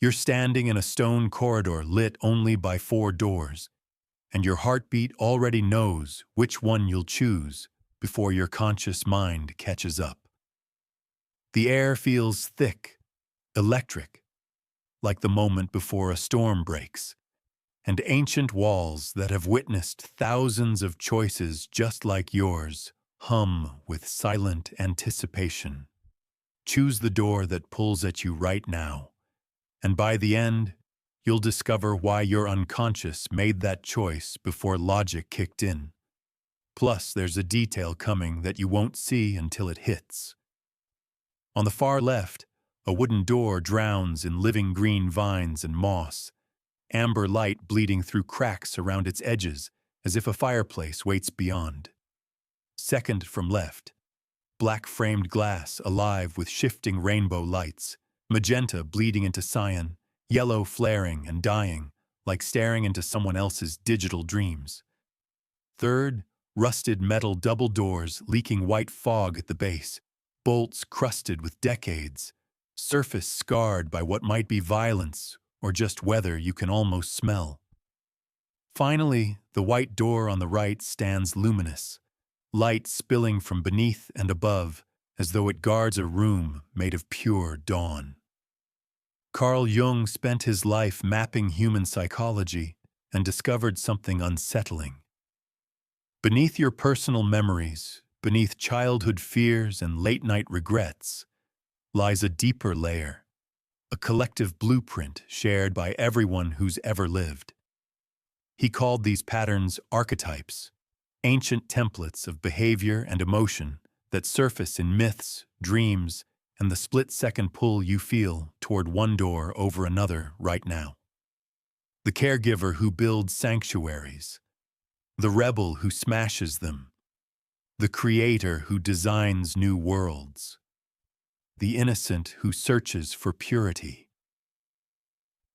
You're standing in a stone corridor lit only by 4 doors, and your heartbeat already knows which one you'll choose before your conscious mind catches up. The air feels thick, electric, like the moment before a storm breaks, and ancient walls that have witnessed thousands of choices just like yours hum with silent anticipation. Choose the door that pulls at you right now, and by the end, you'll discover why your unconscious made that choice before logic kicked in. Plus, there's a detail coming that you won't see until it hits. On the far left, a wooden door drowns in living green vines and moss, amber light bleeding through cracks around its edges as if a fireplace waits beyond. Second from left, black framed glass alive with shifting rainbow lights, magenta bleeding into cyan, yellow flaring and dying, like staring into someone else's digital dreams. Third, rusted metal double doors leaking white fog at the base, bolts crusted with decades, surface scarred by what might be violence or just weather you can almost smell. Finally, the white door on the right stands luminous, light spilling from beneath and above as though it guards a room made of pure dawn. Carl Jung spent his life mapping human psychology and discovered something unsettling. Beneath your personal memories, beneath childhood fears and late-night regrets, lies a deeper layer, a collective blueprint shared by everyone who's ever lived. He called these patterns archetypes, ancient templates of behavior and emotion that surface in myths, dreams, and the split-second pull you feel toward one door over another right now. The caregiver who builds sanctuaries, the rebel who smashes them, the creator who designs new worlds, the innocent who searches for purity.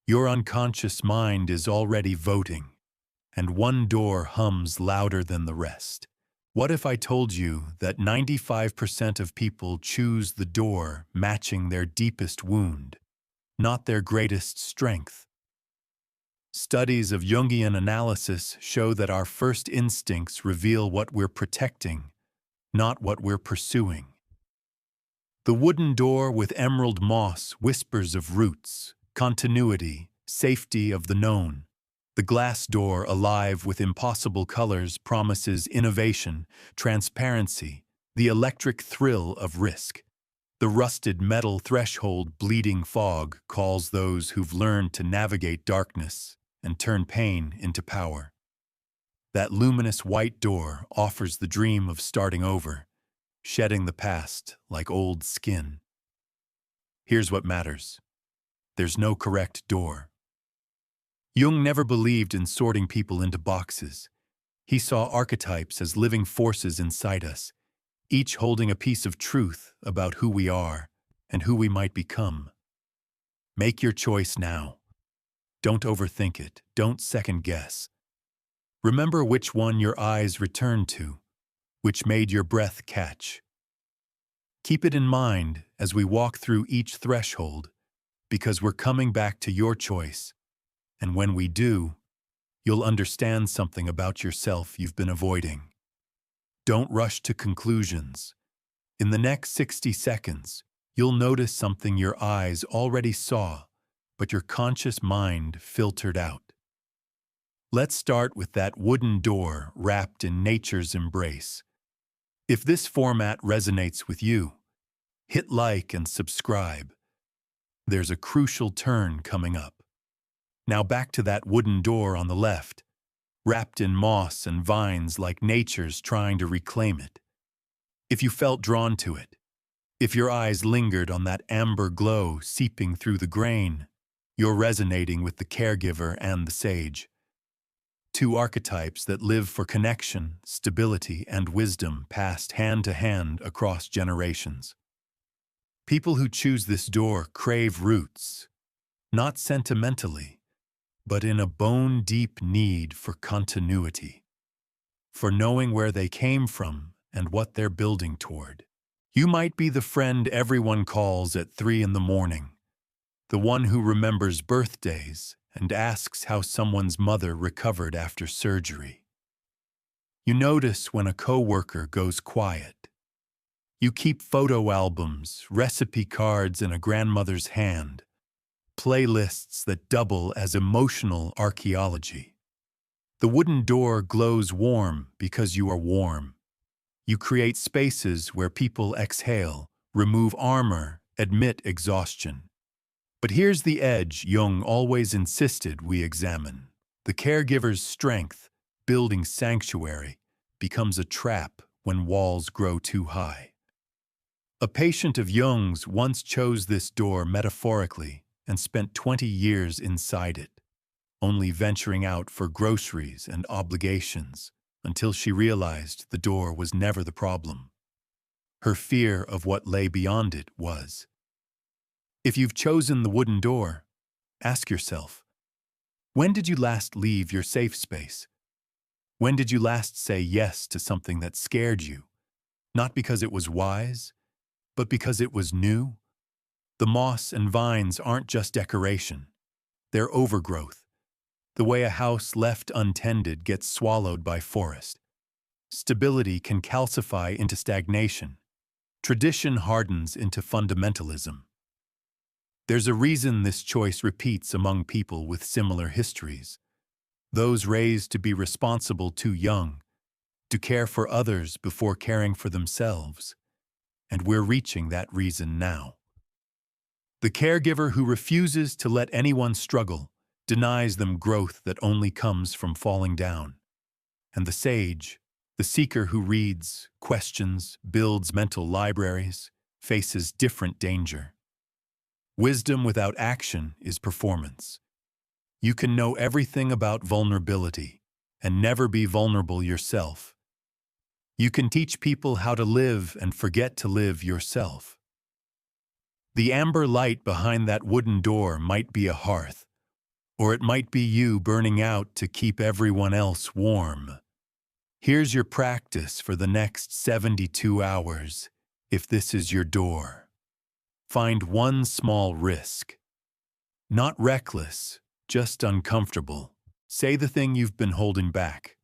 Your unconscious mind is already voting, and one door hums louder than the rest. What if I told you that 95% of people choose the door matching their deepest wound, not their greatest strength? Studies of Jungian analysis show that our first instincts reveal what we're protecting, not what we're pursuing. The wooden door with emerald moss whispers of roots, continuity, safety of the known. The glass door, alive with impossible colors, promises innovation, transparency, the electric thrill of risk. The rusted metal threshold bleeding fog calls those who've learned to navigate darkness and turn pain into power. That luminous white door offers the dream of starting over, shedding the past like old skin. Here's what matters. There's no correct door. Jung never believed in sorting people into boxes. He saw archetypes as living forces inside us, each holding a piece of truth about who we are and who we might become. Make your choice now. Don't overthink it. Don't second guess. Remember which one your eyes returned to, which made your breath catch. Keep it in mind as we walk through each threshold, because we're coming back to your choice. And when we do, you'll understand something about yourself you've been avoiding. Don't rush to conclusions. In the next 60 seconds, you'll notice something your eyes already saw, but your conscious mind filtered out. Let's start with that wooden door wrapped in nature's embrace. If this format resonates with you, hit like and subscribe. There's a crucial turn coming up. Now back to that wooden door on the left, wrapped in moss and vines like nature's trying to reclaim it. If you felt drawn to it, if your eyes lingered on that amber glow seeping through the grain, you're resonating with the caregiver and the sage. Two archetypes that live for connection, stability, and wisdom passed hand to hand across generations. People who choose this door crave roots, not sentimentally, but in a bone-deep need for continuity, for knowing where they came from and what they're building toward. You might be the friend everyone calls at 3 in the morning, the one who remembers birthdays and asks how someone's mother recovered after surgery. You notice when a coworker goes quiet. You keep photo albums, recipe cards in a grandmother's hand, playlists that double as emotional archaeology. The wooden door glows warm because you are warm. You create spaces where people exhale, remove armor, admit exhaustion. But here's the edge Jung always insisted we examine. The caregiver's strength, building sanctuary, becomes a trap when walls grow too high. A patient of Jung's once chose this door metaphorically and spent 20 years inside it, only venturing out for groceries and obligations until she realized the door was never the problem. Her fear of what lay beyond it was. If you've chosen the wooden door, ask yourself, when did you last leave your safe space? When did you last say yes to something that scared you, not because it was wise, but because it was new? The moss and vines aren't just decoration. They're overgrowth, the way a house left untended gets swallowed by forest. Stability can calcify into stagnation. Tradition hardens into fundamentalism. There's a reason this choice repeats among people with similar histories. Those raised to be responsible too young, to care for others before caring for themselves. And we're reaching that reason now. The caregiver who refuses to let anyone struggle denies them growth that only comes from falling down. And the sage, the seeker who reads, questions, builds mental libraries, faces different danger. Wisdom without action is performance. You can know everything about vulnerability and never be vulnerable yourself. You can teach people how to live and forget to live yourself. The amber light behind that wooden door might be a hearth, or it might be you burning out to keep everyone else warm. Here's your practice for the next 72 hours, if this is your door. Find one small risk. Not reckless, just uncomfortable. Say the thing you've been holding back.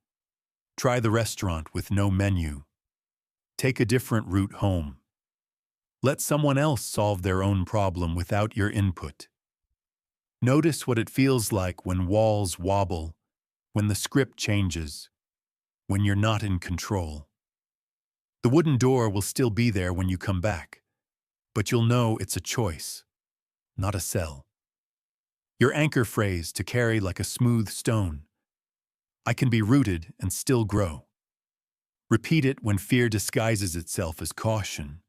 Try the restaurant with no menu. Take a different route home. Let someone else solve their own problem without your input. Notice what it feels like when walls wobble, when the script changes, when you're not in control. The wooden door will still be there when you come back, but you'll know it's a choice, not a cell. Your anchor phrase to carry like a smooth stone. I can be rooted and still grow. Repeat it when fear disguises itself as caution,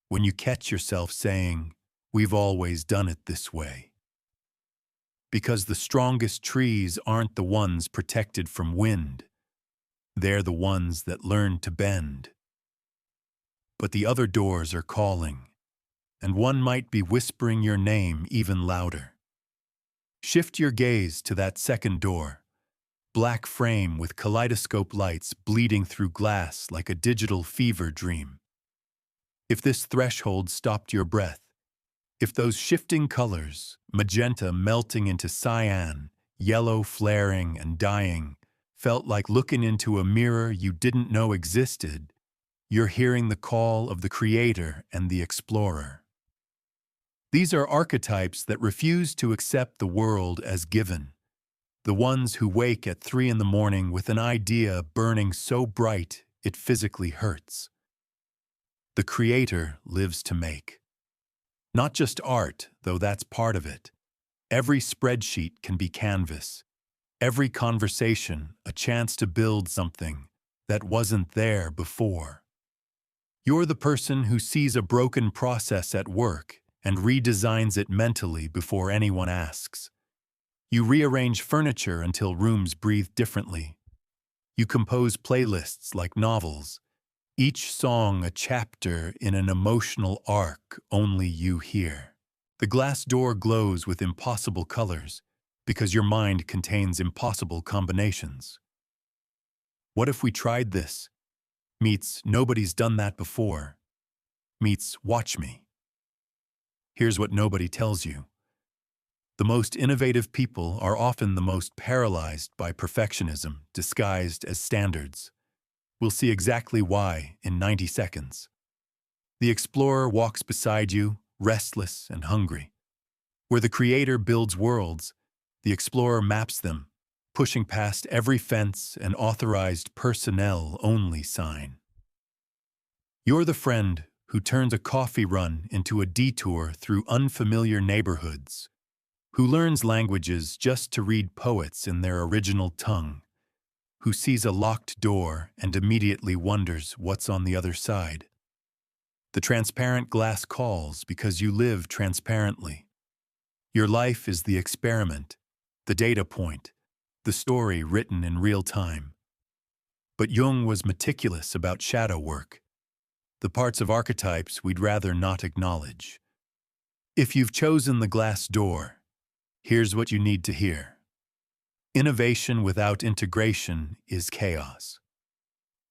when you catch yourself saying, "We've always done it this way." Because the strongest trees aren't the ones protected from wind. They're the ones that learn to bend. But the other doors are calling, and one might be whispering your name even louder. Shift your gaze to that second door, black frame with kaleidoscope lights bleeding through glass like a digital fever dream. If this threshold stopped your breath, if those shifting colors, magenta melting into cyan, yellow flaring and dying, felt like looking into a mirror you didn't know existed, you're hearing the call of the creator and the explorer. These are archetypes that refuse to accept the world as given, the ones who wake at 3 a.m. with an idea burning so bright it physically hurts. The creator lives to make. Not just art, though that's part of it. Every spreadsheet can be canvas. Every conversation, a chance to build something that wasn't there before. You're the person who sees a broken process at work and redesigns it mentally before anyone asks. You rearrange furniture until rooms breathe differently. You compose playlists like novels, each song a chapter in an emotional arc only you hear. The glass door glows with impossible colors because your mind contains impossible combinations. What if we tried this? Meets nobody's done that before. Meets watch me. Here's what nobody tells you. The most innovative people are often the most paralyzed by perfectionism disguised as standards. We'll see exactly why in 90 seconds. The explorer walks beside you, restless and hungry. Where the creator builds worlds, the explorer maps them, pushing past every fence and authorized personnel-only sign. You're the friend who turns a coffee run into a detour through unfamiliar neighborhoods, who learns languages just to read poets in their original tongue, who sees a locked door and immediately wonders what's on the other side. The transparent glass calls because you live transparently. Your life is the experiment, the data point, the story written in real time. But Jung was meticulous about shadow work, the parts of archetypes we'd rather not acknowledge. If you've chosen the glass door, here's what you need to hear. Innovation without integration is chaos.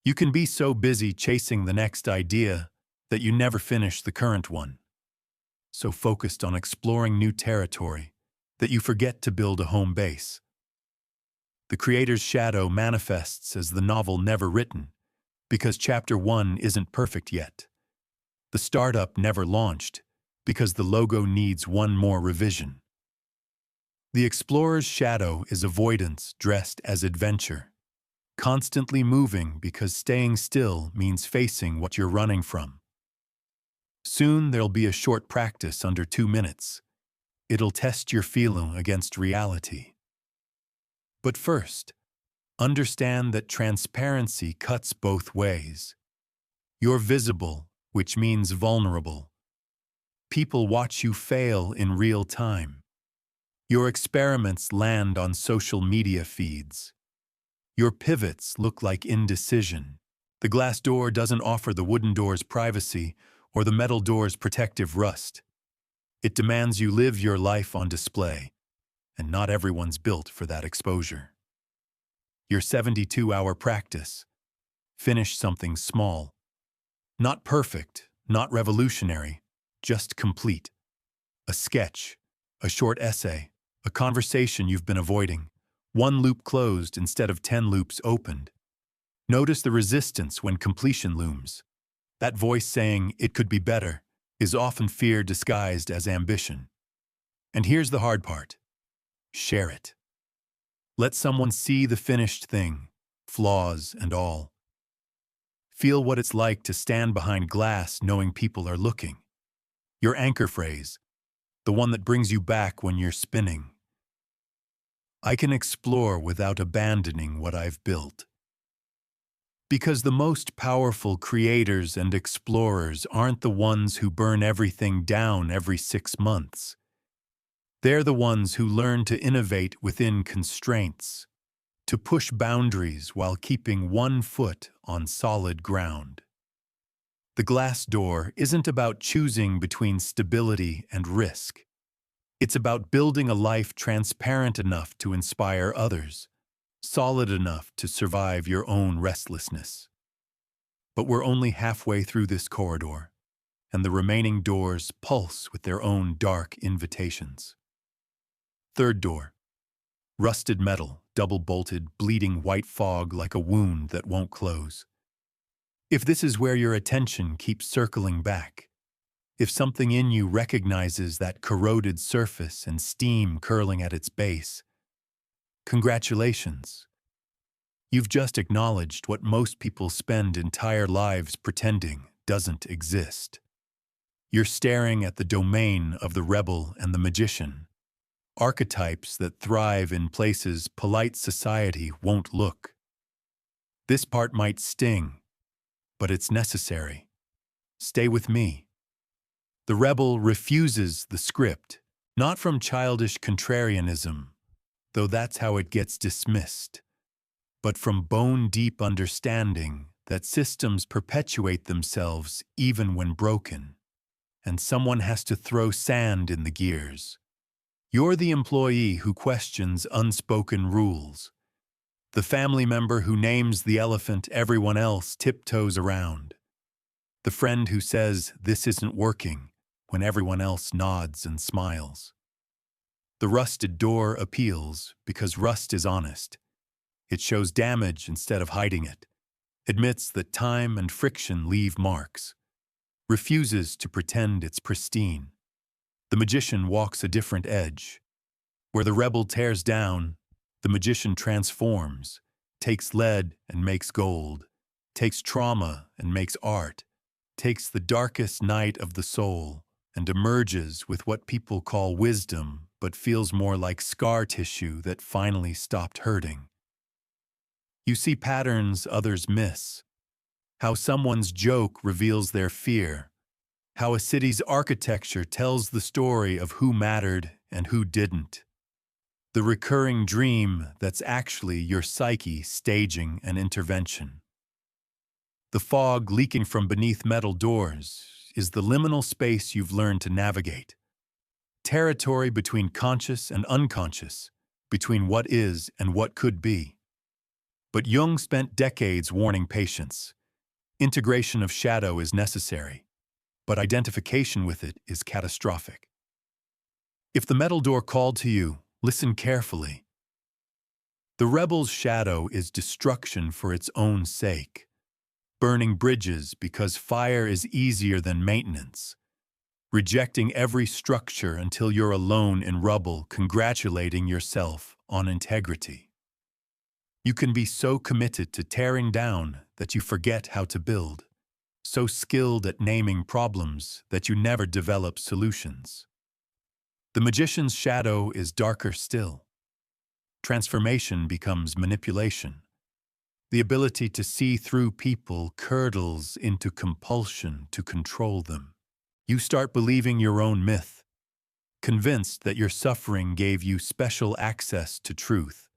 You can be so busy chasing the next idea that you never finish the current one. So focused on exploring new territory that you forget to build a home base. The creator's shadow manifests as the novel never written, because chapter 1 isn't perfect yet. The startup never launched, because the logo needs one more revision. The explorer's shadow is avoidance dressed as adventure, constantly moving because staying still means facing what you're running from. Soon there'll be a short practice under 2 minutes. It'll test your feeling against reality. But first, understand that transparency cuts both ways. You're visible, which means vulnerable. People watch you fail in real time. Your experiments land on social media feeds. Your pivots look like indecision. The glass door doesn't offer the wooden door's privacy or the metal door's protective rust. It demands you live your life on display, and not everyone's built for that exposure. Your 72-hour practice. Finish something small. Not perfect, not revolutionary, just complete. A sketch, a short essay, a conversation you've been avoiding. One loop closed instead of 10 loops opened. Notice the resistance when completion looms. That voice saying, "It could be better," is often fear disguised as ambition. And here's the hard part. Share it. Let someone see the finished thing, flaws and all. Feel what it's like to stand behind glass knowing people are looking. Your anchor phrase, the one that brings you back when you're spinning. I can explore without abandoning what I've built. Because the most powerful creators and explorers aren't the ones who burn everything down every 6 months. They're the ones who learn to innovate within constraints, to push boundaries while keeping one foot on solid ground. The glass door isn't about choosing between stability and risk. It's about building a life transparent enough to inspire others, solid enough to survive your own restlessness. But we're only halfway through this corridor, and the remaining doors pulse with their own dark invitations. Third door. Rusted metal, double-bolted, bleeding white fog like a wound that won't close. If this is where your attention keeps circling back, if something in you recognizes that corroded surface and steam curling at its base, congratulations. You've just acknowledged what most people spend entire lives pretending doesn't exist. You're staring at the domain of the rebel and the magician, archetypes that thrive in places polite society won't look. This part might sting, but it's necessary. Stay with me. The rebel refuses the script, not from childish contrarianism, though that's how it gets dismissed, but from bone-deep understanding that systems perpetuate themselves even when broken, and someone has to throw sand in the gears. You're the employee who questions unspoken rules, the family member who names the elephant everyone else tiptoes around, the friend who says this isn't working when everyone else nods and smiles. The rusted door appeals because rust is honest. It shows damage instead of hiding it, admits that time and friction leave marks, refuses to pretend it's pristine. The magician walks a different edge. Where the rebel tears down, the magician transforms, takes lead and makes gold, takes trauma and makes art, takes the darkest night of the soul and emerges with what people call wisdom but feels more like scar tissue that finally stopped hurting. You see patterns others miss. How someone's joke reveals their fear. How a city's architecture tells the story of who mattered and who didn't. The recurring dream that's actually your psyche staging an intervention. The fog leaking from beneath metal doors is the liminal space you've learned to navigate. Territory between conscious and unconscious, between what is and what could be. But Jung spent decades warning patients. Integration of shadow is necessary, but identification with it is catastrophic. If the metal door called to you, listen carefully. The rebel's shadow is destruction for its own sake, burning bridges because fire is easier than maintenance, rejecting every structure until you're alone in rubble, congratulating yourself on integrity. You can be so committed to tearing down that you forget how to build, so skilled at naming problems that you never develop solutions. The magician's shadow is darker still. Transformation becomes manipulation. The ability to see through people curdles into compulsion to control them. You start believing your own myth, convinced that your suffering gave you special access to truth,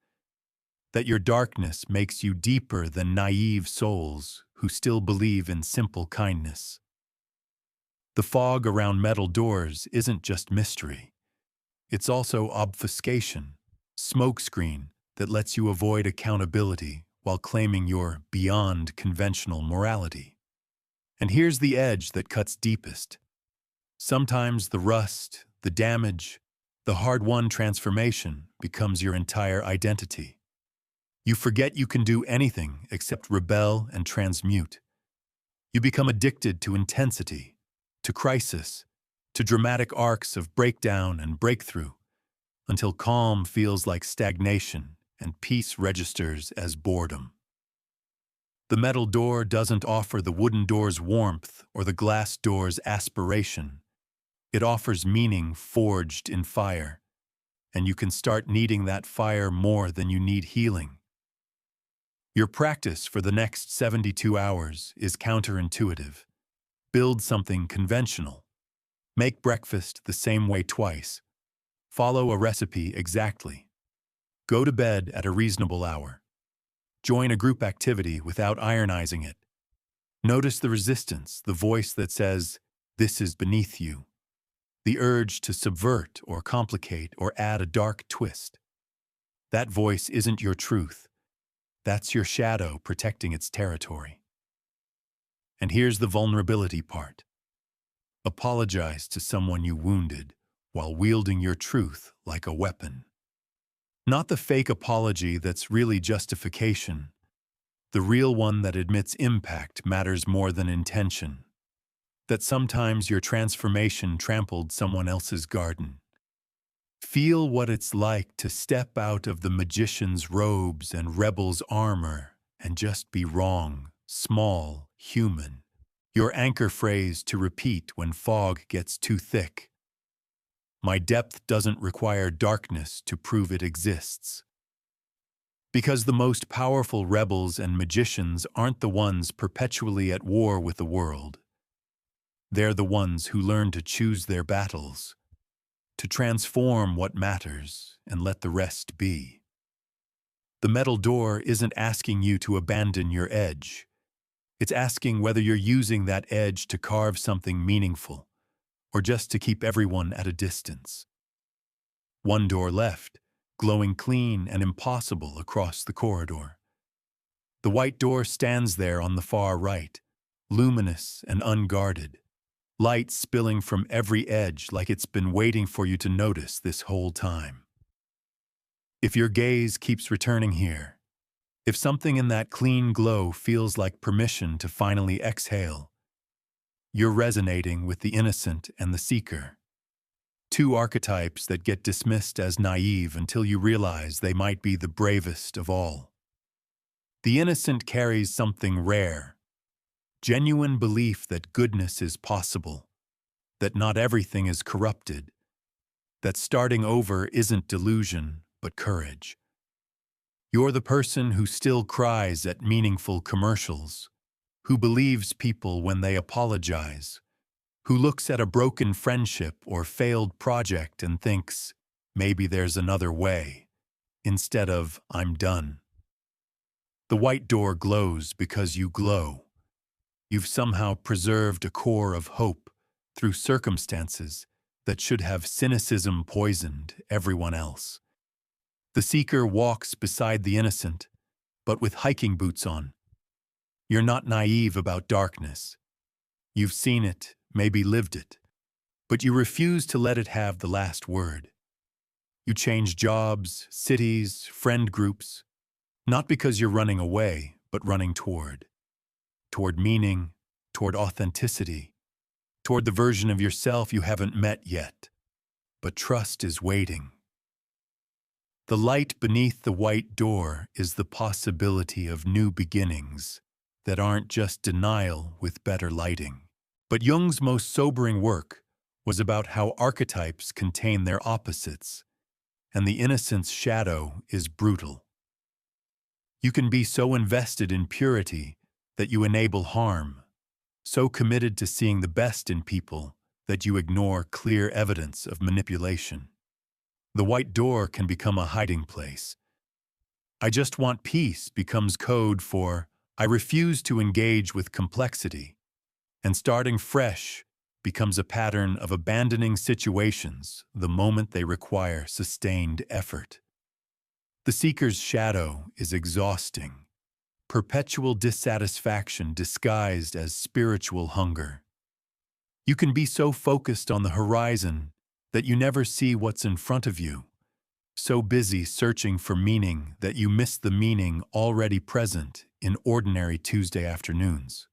that your darkness makes you deeper than naive souls who still believe in simple kindness. The fog around metal doors isn't just mystery. It's also obfuscation, smokescreen that lets you avoid accountability while claiming you're beyond conventional morality. And here's the edge that cuts deepest. Sometimes the rust, the damage, the hard-won transformation becomes your entire identity. You forget you can do anything except rebel and transmute. You become addicted to intensity, to crisis, to dramatic arcs of breakdown and breakthrough, until calm feels like stagnation and peace registers as boredom. The metal door doesn't offer the wooden door's warmth or the glass door's aspiration. It offers meaning forged in fire, and you can start needing that fire more than you need healing. Your practice for the next 72 hours is counterintuitive. Build something conventional. Make breakfast the same way twice. Follow a recipe exactly. Go to bed at a reasonable hour. Join a group activity without ironizing it. Notice the resistance, the voice that says, "This is beneath you." The urge to subvert or complicate or add a dark twist. That voice isn't your truth. That's your shadow protecting its territory. And here's the vulnerability part. Apologize to someone you wounded while wielding your truth like a weapon. Not the fake apology that's really justification. The real one that admits impact matters more than intention. That sometimes your transformation trampled someone else's garden. Feel what it's like to step out of the magician's robes and rebel's armor and just be wrong, small, human. Your anchor phrase to repeat when fog gets too thick. My depth doesn't require darkness to prove it exists. Because the most powerful rebels and magicians aren't the ones perpetually at war with the world. They're the ones who learn to choose their battles, to transform what matters and let the rest be. The metal door isn't asking you to abandon your edge. It's asking whether you're using that edge to carve something meaningful, or just to keep everyone at a distance. One door left, glowing clean and impossible across the corridor. The white door stands there on the far right, luminous and unguarded, light spilling from every edge like it's been waiting for you to notice this whole time. If your gaze keeps returning here, if something in that clean glow feels like permission to finally exhale, you're resonating with the innocent and the seeker. Two archetypes that get dismissed as naive until you realize they might be the bravest of all. The innocent carries something rare, genuine belief that goodness is possible, that not everything is corrupted, that starting over isn't delusion, but courage. You're the person who still cries at meaningful commercials, who believes people when they apologize, who looks at a broken friendship or failed project and thinks, maybe there's another way, instead of, I'm done. The white door glows because you glow. You've somehow preserved a core of hope through circumstances that should have cynicism poisoned everyone else. The seeker walks beside the innocent, but with hiking boots on. You're not naive about darkness. You've seen it, maybe lived it, but you refuse to let it have the last word. You change jobs, cities, friend groups, not because you're running away, but running toward meaning, toward authenticity, toward the version of yourself you haven't met yet, but trust is waiting. The light beneath the white door is the possibility of new beginnings that aren't just denial with better lighting. But Jung's most sobering work was about how archetypes contain their opposites, and the innocent's shadow is brutal. You can be so invested in purity that you enable harm, so committed to seeing the best in people that you ignore clear evidence of manipulation. The white door can become a hiding place. I just want peace becomes code for I refuse to engage with complexity, and starting fresh becomes a pattern of abandoning situations the moment they require sustained effort. The seeker's shadow is exhausting, perpetual dissatisfaction disguised as spiritual hunger. You can be so focused on the horizon that you never see what's in front of you, so busy searching for meaning that you miss the meaning already present in ordinary Tuesday afternoons.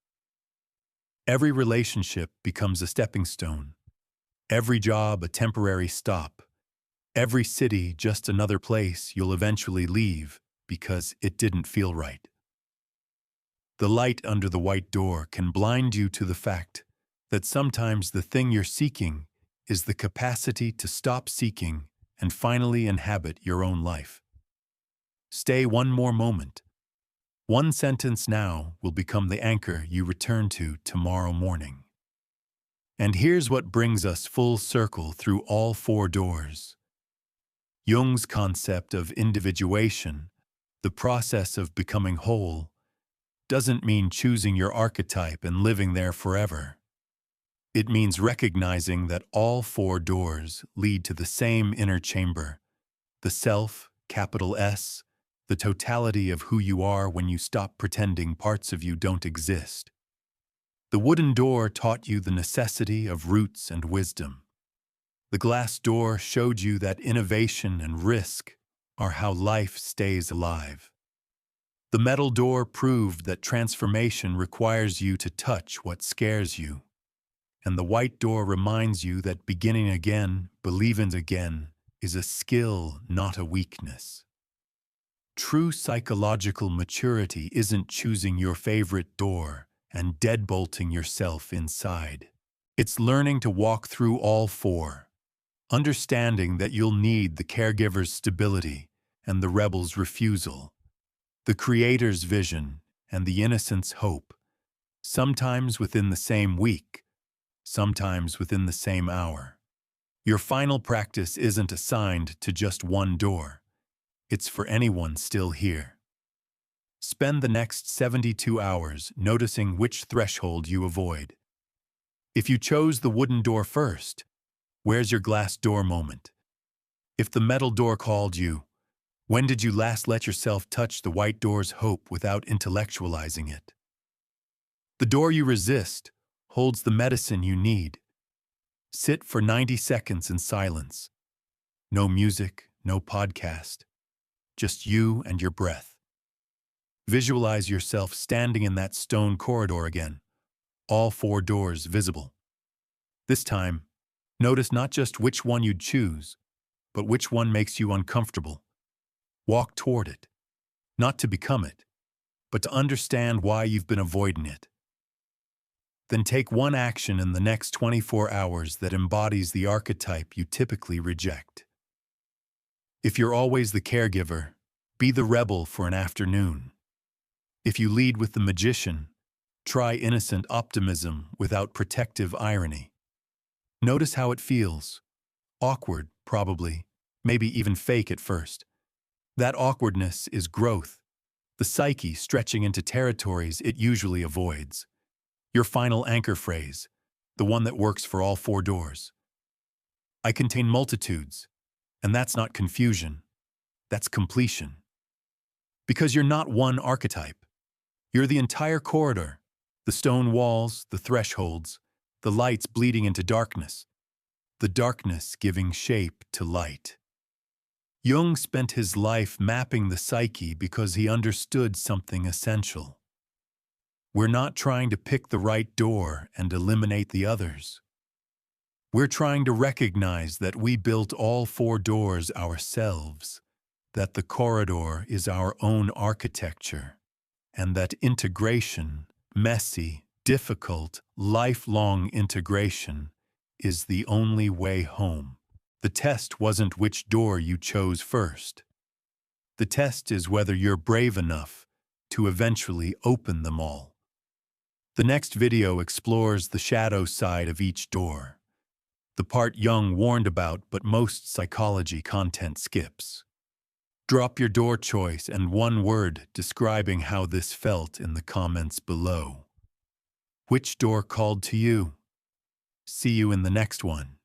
Every relationship becomes a stepping stone, every job a temporary stop, every city just another place you'll eventually leave because it didn't feel right. The light under the white door can blind you to the fact that sometimes the thing you're seeking is the capacity to stop seeking and finally inhabit your own life. Stay one more moment. One sentence now will become the anchor you return to tomorrow morning. And here's what brings us full circle through all four doors. Jung's concept of individuation, the process of becoming whole, doesn't mean choosing your archetype and living there forever. It means recognizing that all four doors lead to the same inner chamber, the self, capital S, the totality of who you are when you stop pretending parts of you don't exist. The wooden door taught you the necessity of roots and wisdom. The glass door showed you that innovation and risk are how life stays alive. The metal door proved that transformation requires you to touch what scares you. And the white door reminds you that beginning again, believing again, is a skill, not a weakness. True psychological maturity isn't choosing your favorite door and deadbolting yourself inside. It's learning to walk through all four, understanding that you'll need the caregiver's stability and the rebel's refusal, the creator's vision and the innocent's hope, sometimes within the same week, sometimes within the same hour. Your final practice isn't assigned to just one door. It's for anyone still here. Spend the next 72 hours noticing which threshold you avoid. If you chose the wooden door first, where's your glass door moment? If the metal door called you, when did you last let yourself touch the white door's hope without intellectualizing it? The door you resist, holds the medicine you need. Sit for 90 seconds in silence. No music, no podcast. Just you and your breath. Visualize yourself standing in that stone corridor again, all 4 doors visible. This time, notice not just which one you'd choose, but which one makes you uncomfortable. Walk toward it, not to become it, but to understand why you've been avoiding it. Then take one action in the next 24 hours that embodies the archetype you typically reject. If you're always the caregiver, be the rebel for an afternoon. If you lead with the magician, try innocent optimism without protective irony. Notice how it feels. Awkward, probably, maybe even fake at first. That awkwardness is growth, the psyche stretching into territories it usually avoids. Your final anchor phrase, the one that works for all 4 doors. I contain multitudes, and that's not confusion, that's completion. Because you're not one archetype. You're the entire corridor, the stone walls, the thresholds, the lights bleeding into darkness, the darkness giving shape to light. Jung spent his life mapping the psyche because he understood something essential. We're not trying to pick the right door and eliminate the others. We're trying to recognize that we built all 4 doors ourselves, that the corridor is our own architecture, and that integration, messy, difficult, lifelong integration, is the only way home. The test wasn't which door you chose first. The test is whether you're brave enough to eventually open them all. The next video explores the shadow side of each door, the part Jung warned about but most psychology content skips. Drop your door choice and one word describing how this felt in the comments below. Which door called to you? See you in the next one.